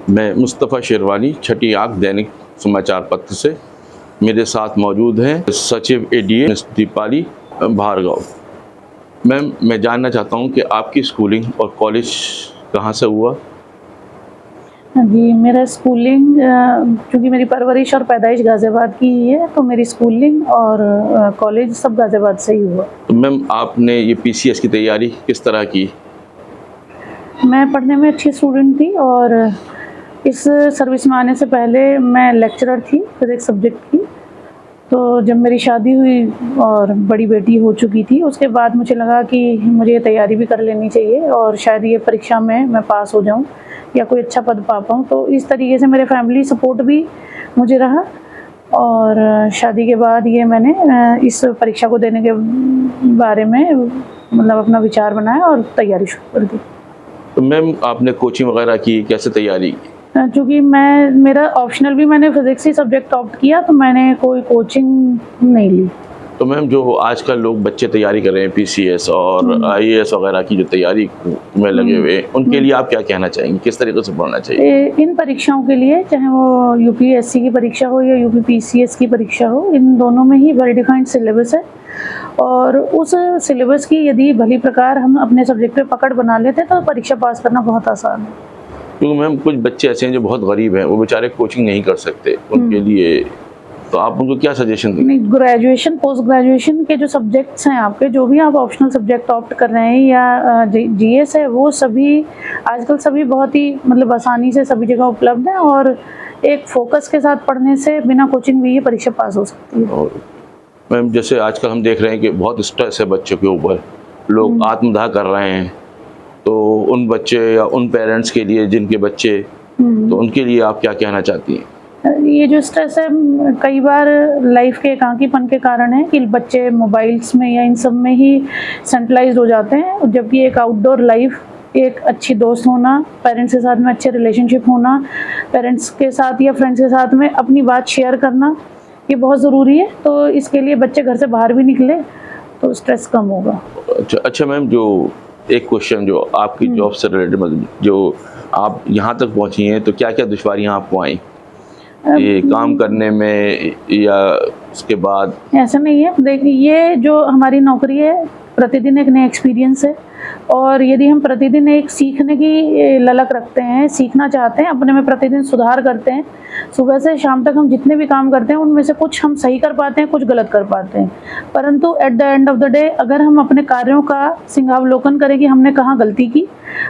मैं मुस्तफ़ा शेरवानी, छठी आँख दैनिक समाचार पत्र से। मेरे साथ मौजूद हैं सचिव एडीए दीपाली भार्गव। मैम, मैं जानना चाहता हूं कि आपकी स्कूलिंग और कॉलेज कहां से हुआ? हाँ जी, मेरा स्कूलिंग चूँकि मेरी परवरिश और पैदाइश गाज़ियाबाद की ही है, तो मेरी स्कूलिंग और कॉलेज सब गाज़ियाबाद से ही हुआ। तो मैम, आपने ये पीसीएस की तैयारी किस तरह की? मैं पढ़ने में अच्छी स्टूडेंट थी और इस सर्विस में आने से पहले मैं लेक्चरर थी फिज़िक्स सब्जेक्ट की। तो जब मेरी शादी हुई और बड़ी बेटी हो चुकी थी, उसके बाद मुझे लगा कि मुझे ये तैयारी भी कर लेनी चाहिए और शायद ये परीक्षा में मैं पास हो जाऊँ या कोई अच्छा पद पा पाऊँ। तो इस तरीके से मेरे फैमिली सपोर्ट भी मुझे रहा और शादी के बाद ये मैंने इस परीक्षा को देने के बारे में मतलब अपना विचार बनाया और तैयारी शुरू कर दी। तो मैम, आपने कोचिंग वगैरह की, कैसे तैयारी की? चूँकि मेरा ऑप्शनल भी मैंने फिज़िक्स ही सब्जेक्ट ऑप्ट किया, तो मैंने कोई कोचिंग नहीं ली। तो मैम, जो आजकल लोग बच्चे तैयारी कर रहे हैं पीसीएस और आईएएस वगैरह की जो तैयारी में लगे हुए हैं, उनके लिए आप क्या कहना चाहेंगे? किस तरीके से पढ़ना चाहिए? इन परीक्षाओं के लिए, चाहे वो यूपीएससी की परीक्षा हो या यूपीपीसीएस की परीक्षा हो, इन दोनों में ही वेल डिफाइंड सिलेबस है और उस सिलेबस की यदि भली प्रकार हम अपने सब्जेक्ट पे पकड़ बना लेते हैं तो परीक्षा पास करना बहुत आसान है। क्योंकि मैम, कुछ बच्चे ऐसे हैं जो बहुत गरीब हैं, वो बेचारे कोचिंग नहीं कर सकते, उनके लिए तो आप उनको क्या सजेशन देंगे? नहीं, ग्रेजुएशन पोस्ट ग्रेजुएशन के जो सब्जेक्ट्स हैं आपके, जो भी आप ऑप्शनल सब्जेक्ट ऑप्ट कर रहे हैं या जीएस है, वो सभी आजकल सभी बहुत ही मतलब आसानी से सभी जगह उपलब्ध हैं और एक फोकस के साथ पढ़ने से बिना कोचिंग भी ये परीक्षा पास हो सकती है। और मैम, जैसे आजकल हम देख रहे हैं कि बहुत स्ट्रेस है बच्चों के ऊपर, लोग आत्मदाह कर रहे हैं, तो उन बच्चे या उन पेरेंट्स के लिए जिनके बच्चे, तो उनके लिए आप क्या कहना चाहती हैं? ये जो स्ट्रेस है कई बार लाइफ के एकांकीपन के कारण है कि बच्चे मोबाइल्स में या इन सब में ही सेंट्रलाइज्ड हो जाते हैं, जबकि एक आउटडोर लाइफ, एक अच्छी दोस्त होना, पेरेंट्स के साथ में अच्छे रिलेशनशिप होना, पेरेंट्स के साथ या फ्रेंड्स के साथ में अपनी बात शेयर करना, ये बहुत ज़रूरी है। तो इसके लिए बच्चे घर से बाहर भी निकले तो स्ट्रेस कम होगा। अच्छा मैम, जो एक क्वेश्चन जो आपकी जॉब से रिलेटेड, मतलब जो आप यहाँ तक पहुँची हैं, तो क्या क्या दुश्वारियाँ आपको आई ये काम करने में या उसके बाद? ऐसा नहीं है, देखिए ये जो हमारी नौकरी है प्रतिदिन एक नया एक्सपीरियंस है और यदि हम प्रतिदिन एक सीखने की ललक रखते हैं, सीखना चाहते हैं, अपने में प्रतिदिन सुधार करते हैं, सुबह से शाम तक हम जितने भी काम करते हैं उनमें से कुछ हम सही कर पाते हैं, कुछ गलत कर पाते हैं, परंतु at the end of the day अगर हम अपने कार्यों का सिंहावलोकन करें कि हमने कहाँ गलती की,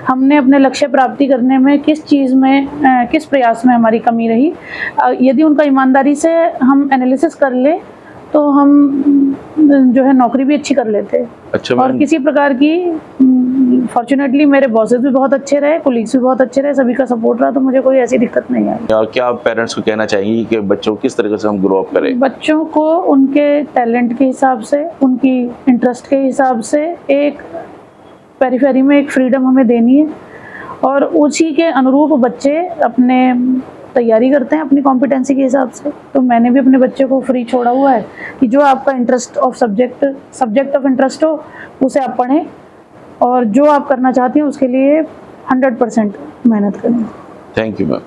हमने अपने लक्ष्य प्राप्ति करने में किस चीज़ में किस प्रयास में हमारी कमी रही, यदि उनका ईमानदारी से हम एनालिसिस कर ले तो हम जो है नौकरी भी अच्छी कर लेते हैं। अच्छा और किसी प्रकार की फॉर्चुनेटली मेरे बॉसेस भी बहुत अच्छे रहे, कोलीग्स भी बहुत अच्छे रहे, सभी का सपोर्ट रहा, तो मुझे कोई ऐसी दिक्कत नहीं आई। और क्या आप पेरेंट्स को कहना चाहेंगी कि बच्चों को किस तरीके से हम ग्रो अप करें? बच्चों को उनके टैलेंट के हिसाब से, उनकी इंटरेस्ट के हिसाब से एक पेरिफेरी में एक फ्रीडम हमें देनी है और उसी के अनुरूप बच्चे अपने तैयारी करते हैं अपनी कॉम्पिटेंसी के हिसाब से। तो मैंने भी अपने बच्चे को फ्री छोड़ा हुआ है कि जो आपका interest of subject of interest हो उसे आप पढ़ें और जो आप करना चाहती हैं उसके लिए 100% मेहनत करें। Thank you ma'am.